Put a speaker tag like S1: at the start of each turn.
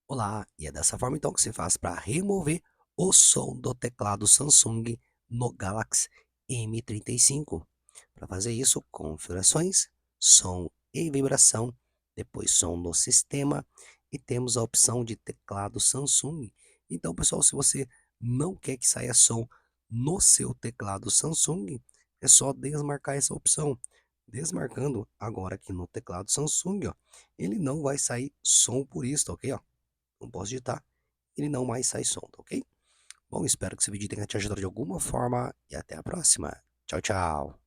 S1: Olá, e é dessa forma então que se faz para remover o som do teclado Samsung no Galaxy M35. Para fazer isso, configurações, som e vibração, depois som no sistema e temos a opção de teclado Samsung. Então, pessoal, se você não quer que saia som no seu teclado Samsung, é só desmarcar essa opção. Desmarcando agora aqui no teclado Samsung, ó, ele não vai sair som por isso, tá ok? Ó, não posso digitar, ele não mais sai som, tá ok? Bom, espero que esse vídeo tenha te ajudado de alguma forma e até a próxima. Tchau, tchau.